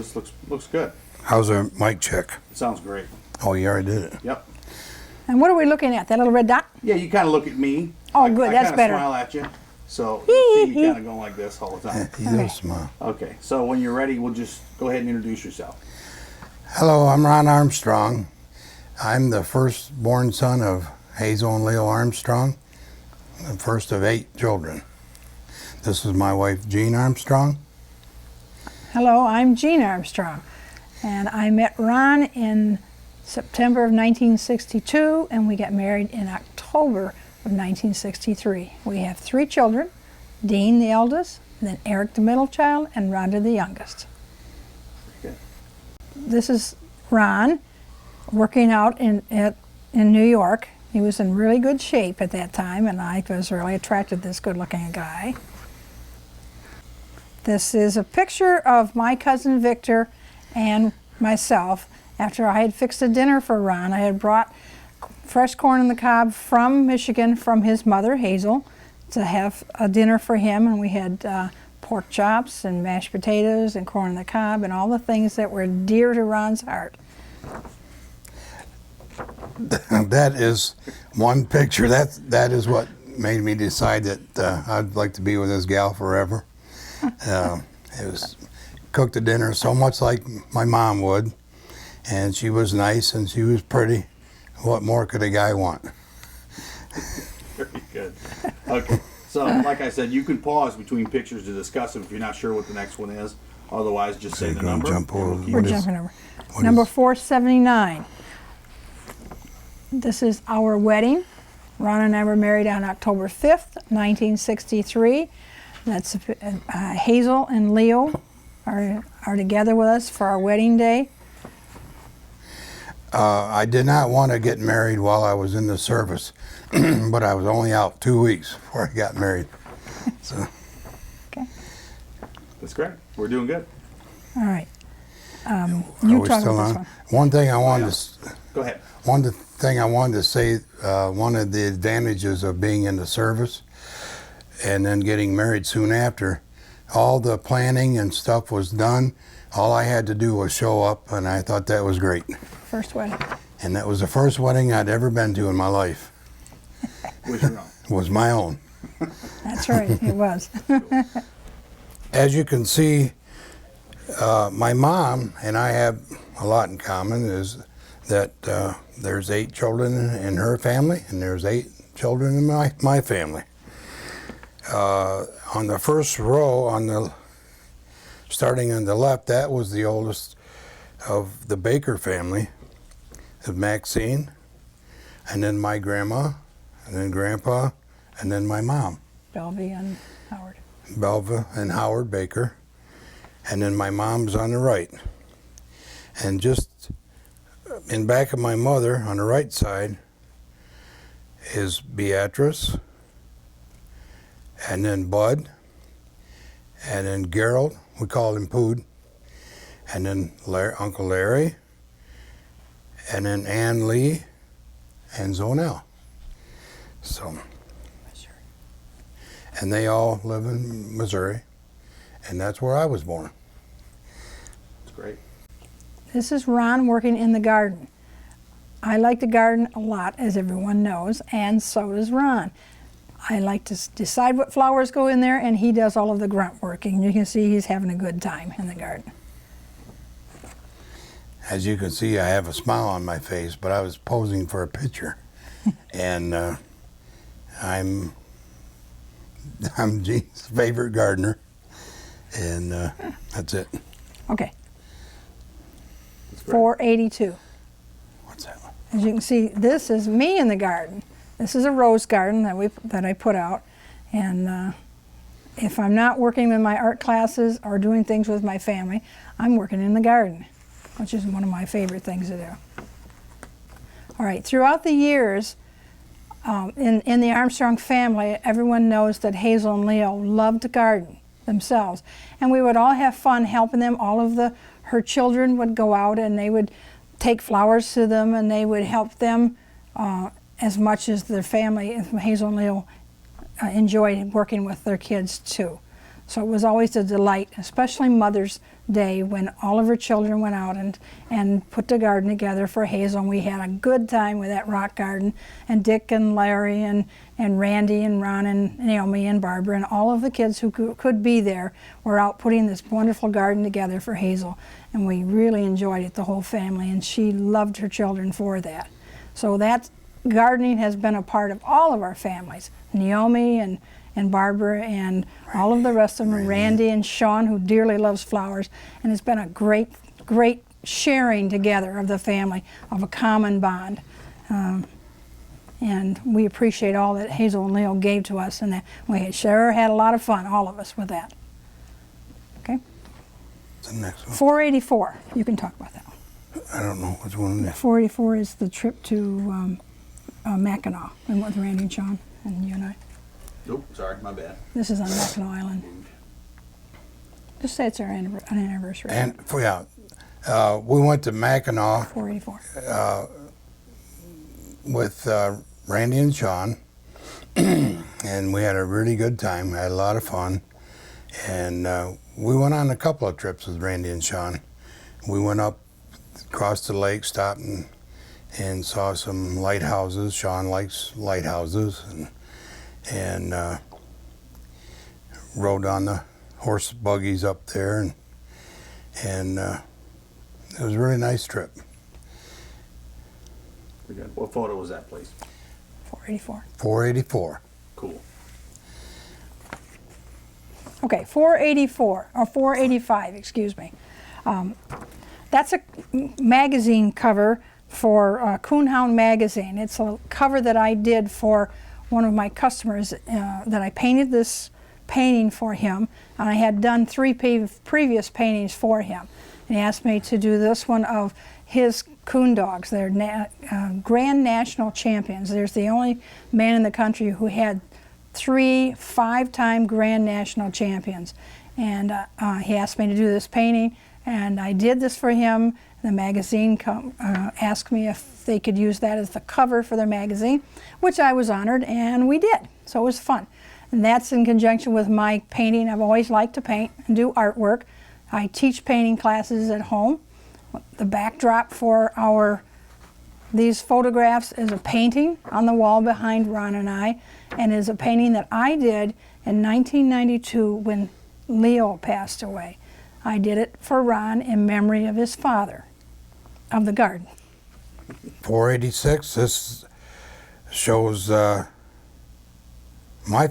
this looks good. How's our mic check? It sounds great. Oh, you already did it. Yep. And what are we looking at? That little red dot? Yeah, you kind of look at me. Oh, good. That's I better. smile at you. So you see you kind of going like this all the time. You do smile. Okay, so when you're ready, we'll just go ahead and introduce yourself. Hello, I'm Ron Armstrong. I'm the firstborn son of Hazel and Leo Armstrong, the first of 8 children. This is my wife, Jean Armstrong. Hello, I'm Jean Armstrong. And I met Ron in September of 1962, and we got married in October of 1963. We have 3 children, Dean the eldest, then Eric the middle child, and Rhonda the youngest. Okay. This is Ron working out in New York. He was in really good shape at that time, and I was really attracted to this good-looking guy. This is a picture of my cousin Victor and myself after I had fixed a dinner for Ron. I had brought fresh corn on the cob from Michigan from his mother, Hazel, to have a dinner for him, and we had pork chops and mashed potatoes and corn on the cob and all the things that were dear to Ron's heart. That is one picture. That is what made me decide that I'd like to be with this gal forever. It was cooked a dinner so much like my mom would, and she was nice and she was pretty. What more could a guy want? Very good. Okay, so like I said, you can pause between pictures to discuss them if you're not sure what the next one is. Otherwise, just say the number. Jump over. We're jumping over. Number 479. This is our wedding. Ron and I were married on October 5th, 1963. That's Hazel and Leo are together with us for our wedding day. I did not want to get married while I was in the service, but I was only out 2 weeks before I got married. So. Okay. That's great. We're doing good. All right. Are You we talk still about this on? one. One thing I wanted to. Go ahead. One thing I wanted to say, one of the advantages of being in the service and then getting married soon after, all the planning and stuff was done. All I had to do was show up, and I thought that was great. First wedding. And that was the first wedding I'd ever been to in my life. Was your own? Was my own. That's right, it was. As you can see, my mom and I have a lot in common, is that there's 8 children in her family, and there's 8 children in my family. On the first row, starting on the left, that was the oldest of the Baker family, of Maxine, and then my grandma, and then grandpa, and then my mom. Belvy and Howard. Belva and Howard Baker, and then my mom's on the right. And just in back of my mother, on the right side, is Beatrice, and then Bud, and then Gerald, we call him Pood, and then Uncle Larry, and then Ann Lee, and Zonell. So, and they all live in Missouri, and that's where I was born. That's great. This is Ron working in the garden. I like to garden a lot, as everyone knows, and so does Ron. I like to decide what flowers go in there, and he does all of the grunt working. You can see he's having a good time in the garden. As you can see, I have a smile on my face, but I was posing for a picture. And I'm Jean's favorite gardener, and that's it. Okay. 482. What's that one? As you can see, this is me in the garden. This is a rose garden that I put out, and if I'm not working in my art classes or doing things with my family, I'm working in the garden, which is one of my favorite things to do. All right, throughout the years, in the Armstrong family, everyone knows that Hazel and Leo loved to garden themselves, and we would all have fun helping them. All of her children would go out and they would take flowers to them, and they would help them as much as their family, Hazel and Leo, enjoyed working with their kids too. So it was always a delight, especially mothers, day when all of her children went out and put the garden together for Hazel, and we had a good time with that rock garden. And Dick and Larry and Randy and Ron and Naomi and Barbara and all of the kids who could be there were out putting this wonderful garden together for Hazel. And we really enjoyed it, the whole family, and she loved her children for that. So that gardening has been a part of all of our families. Naomi and Barbara and all of the rest of them, Randy and Sean, who dearly loves flowers. And it's been a great, great sharing together of the family, of a common bond. And we appreciate all that Hazel and Leo gave to us, and that we sure had a lot of fun, all of us, with that. Okay? The next one. 484, you can talk about that one. I don't know which one it is. 484 is the trip to Mackinac. We went with Randy and Sean and you and I. Nope, sorry, my bad. This is on Mackinac Island. Just say it's our anniversary. And we went to Mackinac 484. with Randy and Sean, and we had a really good time. Had a lot of fun, and we went on a couple of trips with Randy and Sean. We went up across the lake, stopped and saw some lighthouses. Sean likes lighthouses, and rode on the horse buggies up there, and it was a really nice trip. Pretty good. What photo was that, please? 484. 484. Cool. Okay, 484, or 485, excuse me. That's a magazine cover for Coonhound magazine. It's a cover that I did for one of my customers that I painted this painting for him, and I had done 3 previous paintings for him. And he asked me to do this one of his coon dogs. They're Grand National Champions. There's the only man in the country who had 3 5-time Grand National Champions. And he asked me to do this painting, and I did this for him. The magazine asked me if they could use that as the cover for their magazine, which I was honored, and we did. So it was fun. And that's in conjunction with my painting. I've always liked to paint and do artwork. I teach painting classes at home. The backdrop for these photographs is a painting on the wall behind Ron and I, and is a painting that I did in 1992 when Leo passed away. I did it for Ron in memory of his father, of the garden. 486, this shows my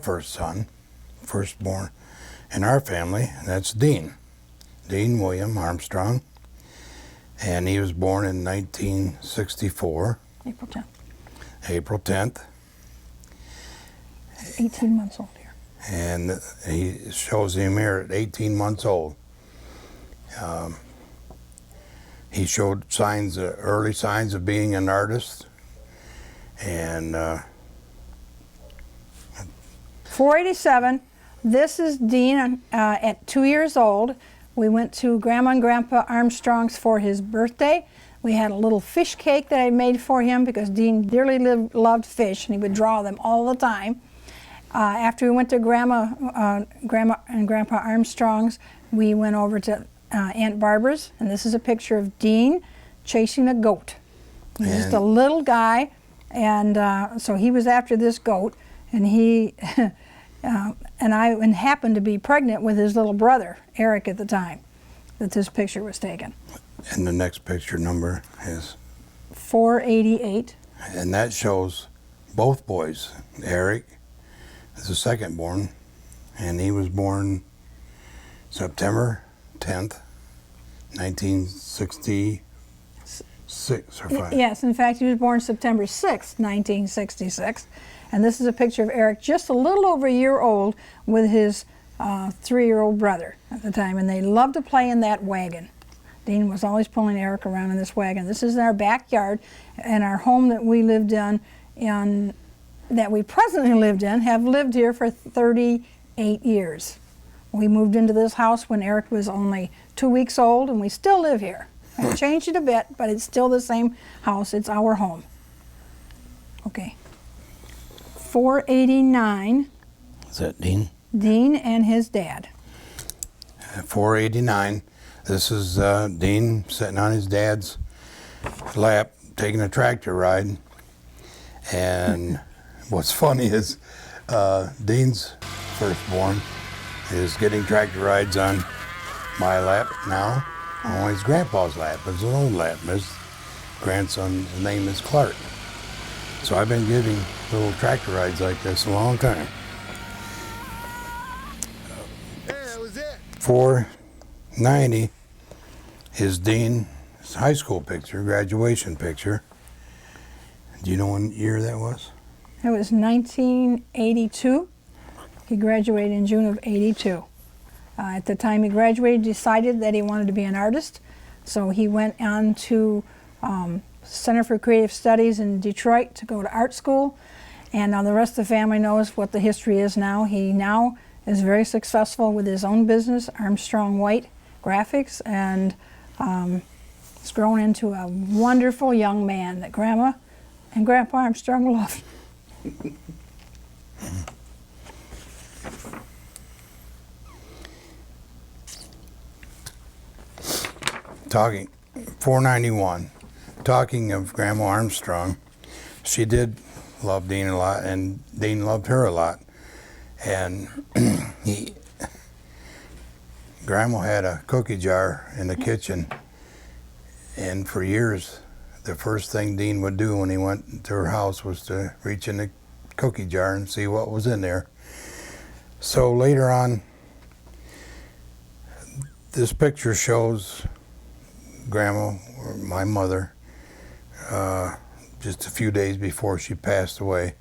first son, firstborn in our family, and that's Dean William Armstrong. And he was born in 1964. April 10th. April 10th. 18 months old here. And he shows him here at 18 months old. He showed early signs of being an artist. And 487, this is Dean at 2 years old. We went to Grandma and Grandpa Armstrong's for his birthday. We had a little fish cake that I made for him because Dean dearly loved fish, and he would draw them all the time. After we went to Grandma and Grandpa Armstrong's, we went over to Aunt Barbara's, and this is a picture of Dean chasing a goat. He's just a little guy, and so he was after this goat, and he and I happened to be pregnant with his little brother, Eric, at the time that this picture was taken. And the next picture number is 488. And that shows both boys. Eric is the second born, and he was born September 10th, 1966 or 5. Yes, in fact, he was born September 6th, 1966. And this is a picture of Eric, just a little over a year old, with his 3-year-old brother at the time. And they loved to play in that wagon. Dean was always pulling Eric around in this wagon. This is in our backyard, and our home that we lived in, that we presently lived in, have lived here for 38 years. We moved into this house when Eric was only 2 weeks old, and we still live here. I changed it a bit, but it's still the same house. It's our home. Okay. 489. Is that Dean? Dean and his dad. 489. This is Dean sitting on his dad's lap taking a tractor ride. And what's funny is Dean's firstborn is getting tractor rides on my lap now, on his grandpa's lap. It's an old lap. His grandson's name is Clark. So I've been giving little tractor rides like this a long time. That was it. 490 is Dean's high school picture, graduation picture. Do you know what year that was? It was 1982. He graduated in June of 82. At the time he graduated, decided that he wanted to be an artist, so he went on to Center for Creative Studies in Detroit to go to art school, and now the rest of the family knows what the history is now. He now is very successful with his own business, Armstrong White Graphics, and has grown into a wonderful young man that Grandma and Grandpa Armstrong loved. Talking 491. Talking of Grandma Armstrong, she did love Dean a lot, and Dean loved her a lot. And Grandma had a cookie jar in the kitchen, and for years, the first thing Dean would do when he went to her house was to reach in the cookie jar and see what was in there. So later on, this picture shows Grandma, or my mother, just a few days before she passed away.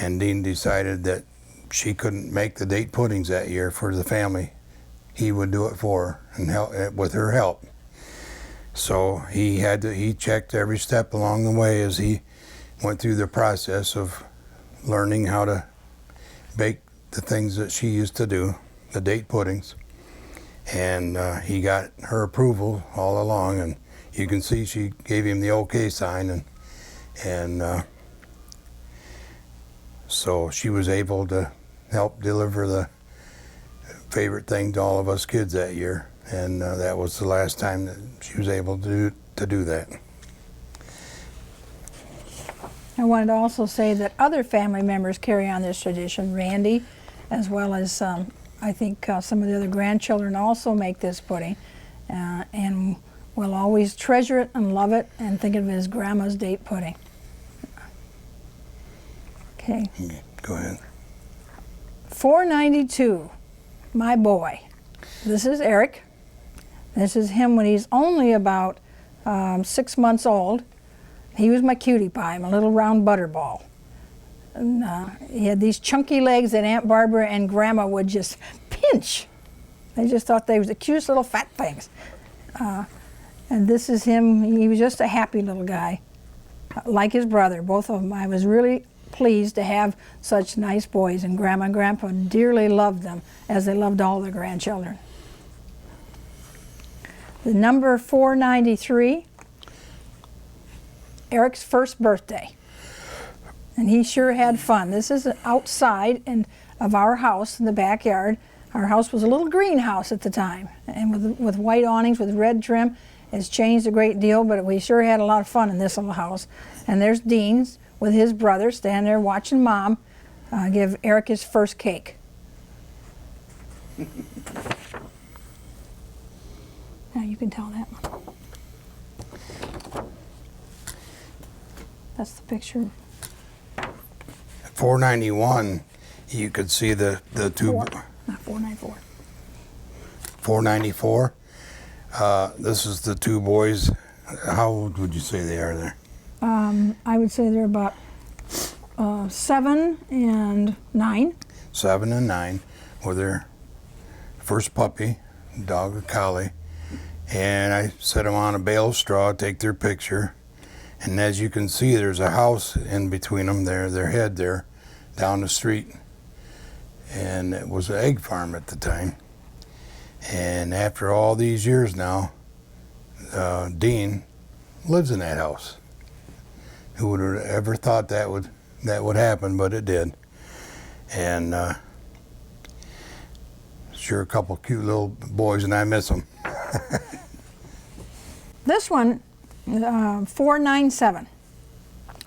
And Dean decided that she couldn't make the date puddings that year for the family. He would do it for her and help with her help. So he checked every step along the way as he went through the process of learning how to bake the things that she used to do, the date puddings. And he got her approval all along, and you can see she gave him the okay sign, and so she was able to help deliver the favorite thing to all of us kids that year, and that was the last time that she was able to do that. I wanted to also say that other family members carry on this tradition. Randy, as well as I think some of the other grandchildren also make this pudding, and will always treasure it and love it and think of it as Grandma's date pudding. Okay. Go ahead. 492, my boy. This is Eric. This is him when he's only about 6 months old. He was my cutie pie, my little round butterball. And he had these chunky legs that Aunt Barbara and Grandma would just pinch. They just thought they were the cutest little fat things. And this is him. He was just a happy little guy, like his brother, both of them. I was really pleased to have such nice boys, and Grandma and Grandpa dearly loved them as they loved all their grandchildren. The number 493, Eric's first birthday. And he sure had fun. This is outside of our house in the backyard. Our house was a little greenhouse at the time, and with white awnings with red trim. It's changed a great deal, but we sure had a lot of fun in this little house. And there's Dean with his brother standing there watching Mom give Eric his first cake. Now you can tell that one. That's the picture. 491, you could see the two. Not 494. 494. This is the two boys. How old would you say they are there? I would say they're about 7 and 9. 7 and 9, with their first puppy, dog, a collie. And I set them on a bale of straw, take their picture. And as you can see, there's a house in between them, their head there, down the street. And it was an egg farm at the time. And after all these years now, Dean lives in that house. Who would have ever thought that would happen, but it did. And sure, a couple cute little boys, and I miss them. This one, 497.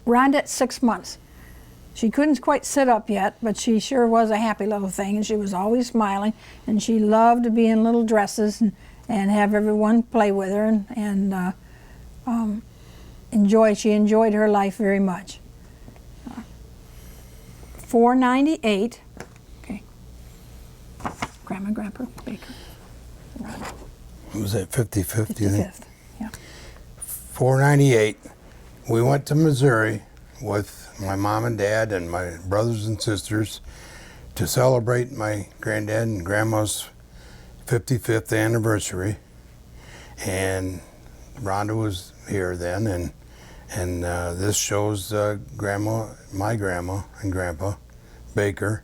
Rhonda at 6 months. She couldn't quite sit up yet, but she sure was a happy little thing, and she was always smiling, and she loved to be in little dresses and have everyone play with her, and she enjoyed her life very much. 498. Okay. Grandma, Grandpa, Baker. Rhonda. Was that 50-50? you think? 55th. Yeah. 498. We went to Missouri with my mom and dad and my brothers and sisters to celebrate my granddad and grandma's 55th anniversary. And Rhonda was here then, and this shows grandma, my grandma and grandpa, Baker,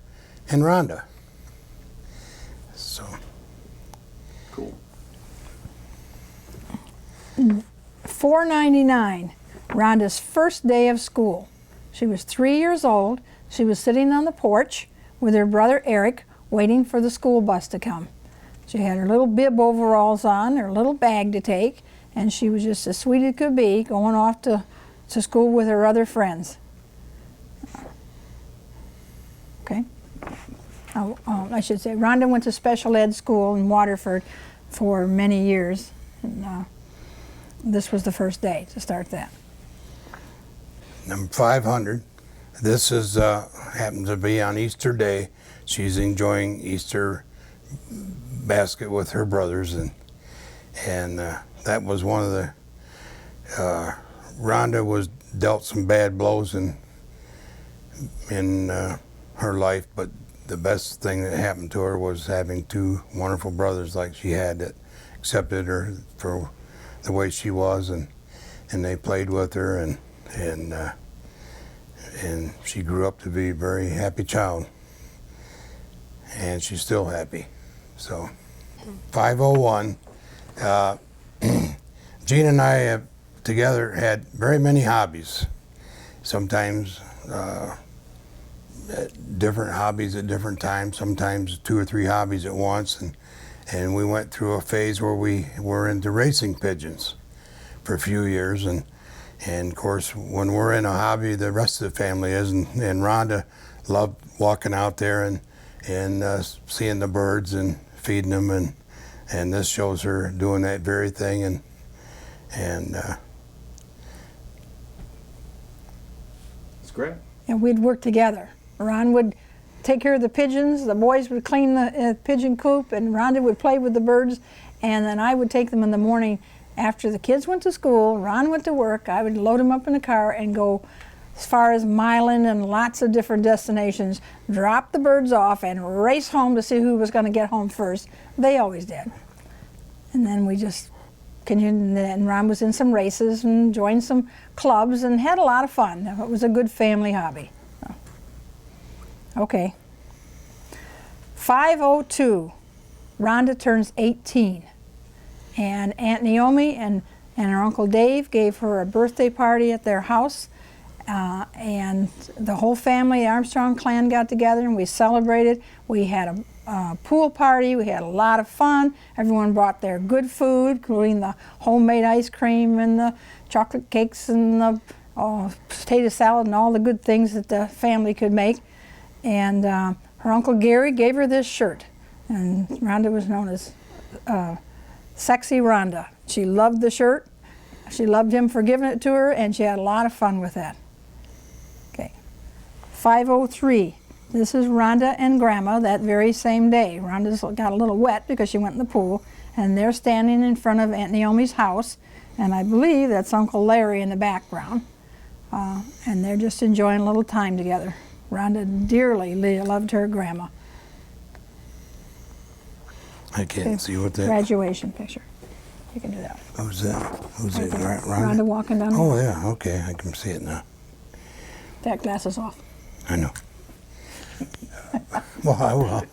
and Rhonda. So. Cool. 499, Rhonda's first day of school. She was 3 years old. She was sitting on the porch with her brother Eric waiting for the school bus to come. She had her little bib overalls on, her little bag to take, and she was just as sweet as could be going off to school with her other friends. Okay. I should say, Rhonda went to special ed school in Waterford for many years. And, this was the first day to start that. Number 500. This is happens to be on Easter Day. She's enjoying Easter basket with her brothers, and that was one of the. Rhonda was dealt some bad blows in her life, but the best thing that happened to her was having two wonderful brothers like she had that accepted her for the way she was, and they played with her, and she grew up to be a very happy child, and she's still happy. So 501, Gene and I have together had very many hobbies, sometimes different hobbies at different times, sometimes 2 or 3 hobbies at once, and we went through a phase where we were into racing pigeons for a few years, and of course when we're in a hobby, the rest of the family is, and Rhonda loved walking out there and seeing the birds and feeding them, and this shows her doing that very thing, and It's great. And we'd work together. Ron would take care of the pigeons, the boys would clean the pigeon coop, and Rhonda would play with the birds, and then I would take them in the morning after the kids went to school, Ron went to work, I would load them up in the car and go as far as Milan and lots of different destinations, drop the birds off and race home to see who was going to get home first. They always did. And then we just continued, and Ron was in some races and joined some clubs and had a lot of fun. It was a good family hobby. Okay. 502, Rhonda turns 18. And Aunt Naomi and her Uncle Dave gave her a birthday party at their house. And the whole family, the Armstrong clan, got together and we celebrated. We had a pool party. We had a lot of fun. Everyone brought their good food, including the homemade ice cream and the chocolate cakes and the potato salad and all the good things that the family could make. And her Uncle Gary gave her this shirt. And Rhonda was known as Sexy Rhonda. She loved the shirt. She loved him for giving it to her, and she had a lot of fun with that. Okay. 503. This is Rhonda and Grandma that very same day. Rhonda's got a little wet because she went in the pool, and they're standing in front of Aunt Naomi's house, and I believe that's Uncle Larry in the background. And they're just enjoying a little time together. Rhonda dearly loved her grandma. I can't see what that. Graduation picture. You can do that. Who's that? Who's Right it? there. Rhonda? Rhonda walking down. Oh yeah, okay, I can see it now. That glasses off. I know. Well, I will.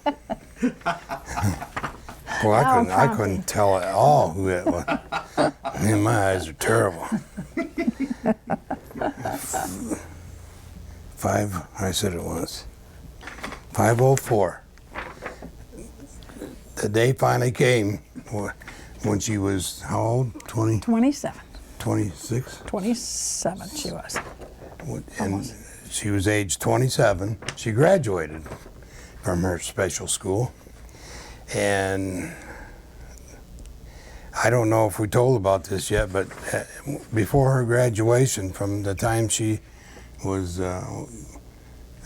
Well, I couldn't tell at all who it was. Man, my eyes are terrible. 5, I said it was. 504. The day finally came when she was how old? 20, 27. 26? 27 she was. And she was age 27. She graduated from her special school. And I don't know if we told about this yet, but before her graduation, from the time she was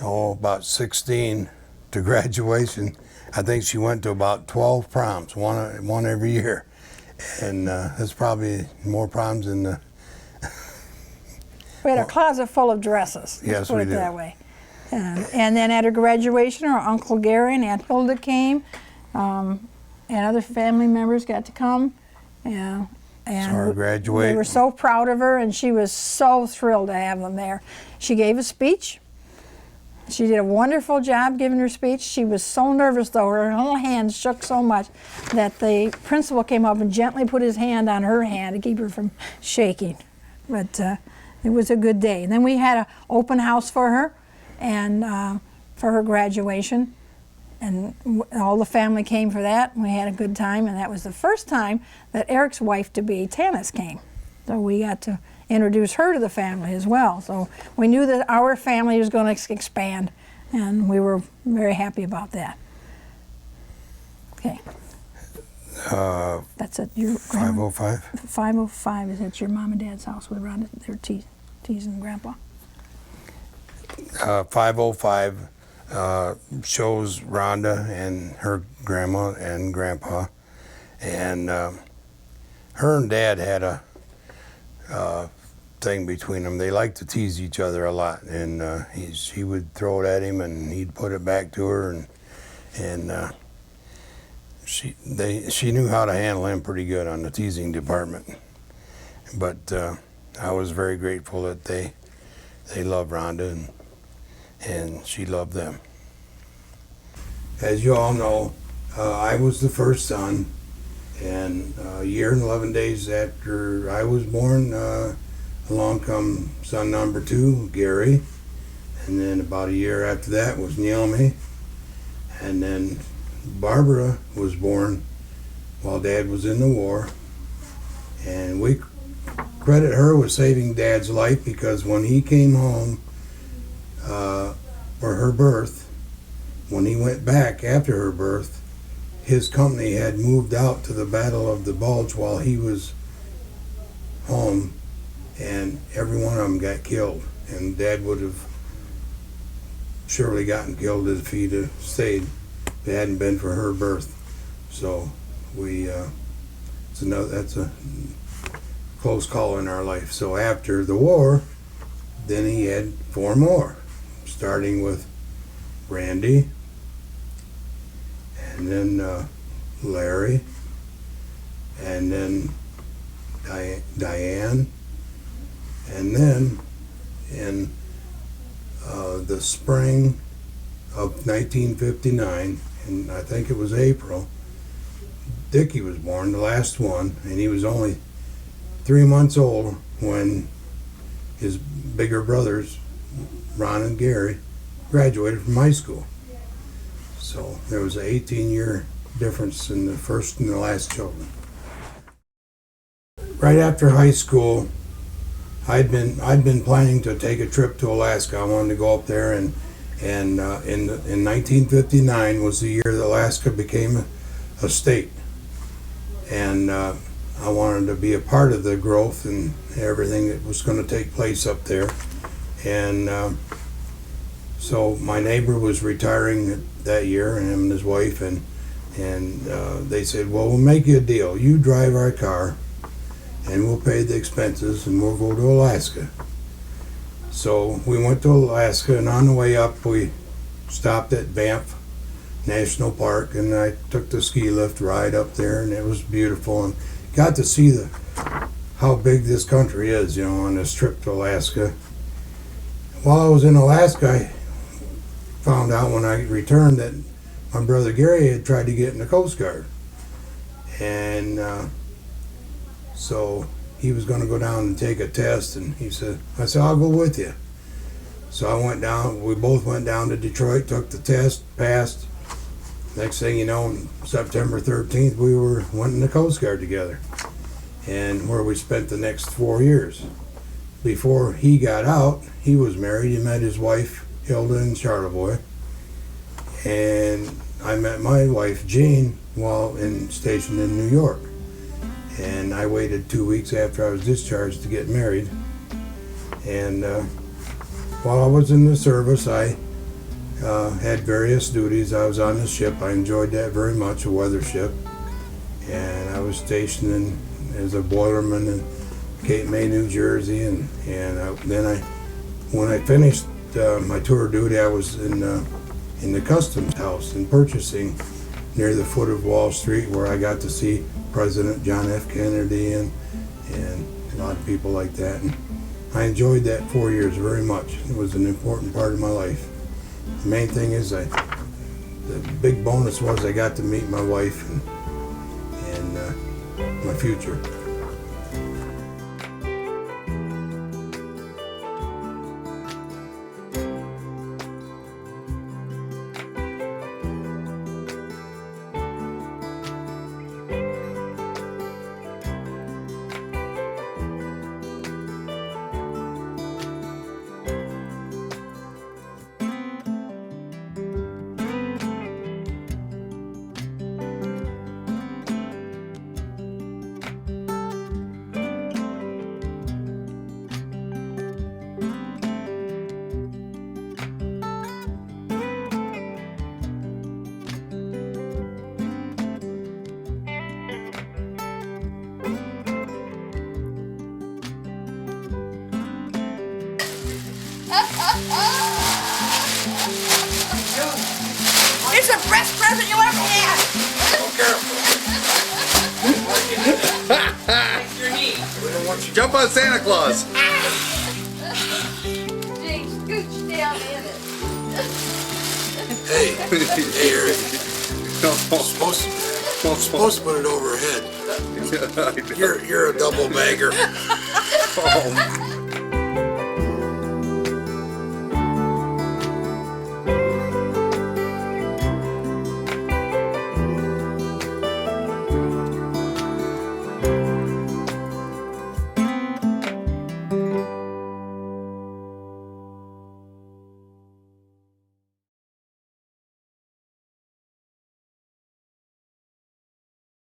about 16 to graduation, I think she went to about 12 proms, one every year. And there's probably more proms than the... We had a closet full of dresses. Yes, let's put we it did. that way. And then at her graduation, her Uncle Gary and Aunt Hilda came, and other family members got to come. Yeah, and Saw her graduate. They were so proud of her, and she was so thrilled to have them there. She gave a speech. She did a wonderful job giving her speech. She was so nervous, though. Her little hand shook so much that the principal came up and gently put his hand on her hand to keep her from shaking. But it was a good day. And then we had an open house for her, and for her graduation. And all the family came for that, and we had a good time, and that was the first time that Eric's wife-to-be, Tanis, came. So we got to introduce her to the family as well. So we knew that our family was going to expand, and we were very happy about that. Okay. That's at your 505? 505 is at your mom and dad's house with Rhonda. They're teasing Grandpa. 505 shows Rhonda and her grandma and grandpa, and her and Dad had a thing between them. They liked to tease each other a lot, and she would throw it at him, and he'd put it back to her, and she knew how to handle him pretty good on the teasing department. But I was very grateful that they loved Rhonda, and she loved them. As you all know, I was the first son, and a year and 11 days after I was born, along come son number 2, Gary, and then about a year after that was Naomi, and then Barbara was born while Dad was in the war, and we credit her with saving Dad's life, because when he came home for her birth, when he went back after her birth, his company had moved out to the Battle of the Bulge while he was home, and every one of them got killed, and Dad would have surely gotten killed if he'd have stayed if it hadn't been for her birth. So that's a close call in our life. So after the war, then he had 4 more, starting with Randy, and then Larry, and then Diane, and then in the spring of 1959, and I think it was April, Dickie was born, the last one, and he was only 3 months old when his bigger brothers, Ron and Gary, graduated from high school. So there was an 18-year difference in the first and the last children. Right after high school, I'd been planning to take a trip to Alaska. I wanted to go up there, and in 1959 was the year that Alaska became a state, and I wanted to be a part of the growth and everything that was going to take place up there. And so my neighbor was retiring that year, and him and his wife, and they said, well, we'll make you a deal. You drive our car, and we'll pay the expenses, and we'll go to Alaska. So we went to Alaska, and on the way up, we stopped at Banff National Park, and I took the ski lift ride up there, and it was beautiful, and got to see how big this country is, you know, on this trip to Alaska. While I was in Alaska, I found out when I returned that my brother Gary had tried to get in the Coast Guard, and so he was going to go down and take a test, and I said, I'll go with you. So I went down, we both went down to Detroit, took the test, passed, next thing you know, September 13th, we went in the Coast Guard together, and where we spent the next 4 years. Before he got out, he was married. He met his wife, Hilda, in Charlevoix. And I met my wife, Jean, while stationed in New York. And I waited 2 weeks after I was discharged to get married. And while I was in the service, I had various duties. I was on the ship. I enjoyed that very much, a weather ship. And I was stationed as a boilerman in Cape May, New Jersey. And when I finished my tour of duty, I was in the customs house in purchasing near the foot of Wall Street, where I got to see President John F. Kennedy and a lot of people like that. And I enjoyed that 4 years very much. It was an important part of my life. The main thing is the big bonus was I got to meet my wife and my future. It's the best present you ever had! Your knee. Jump on Santa Claus. Jake, scooch down in it. Hey, Eric. Supposed to put it over her head. You're a double bagger. Oh,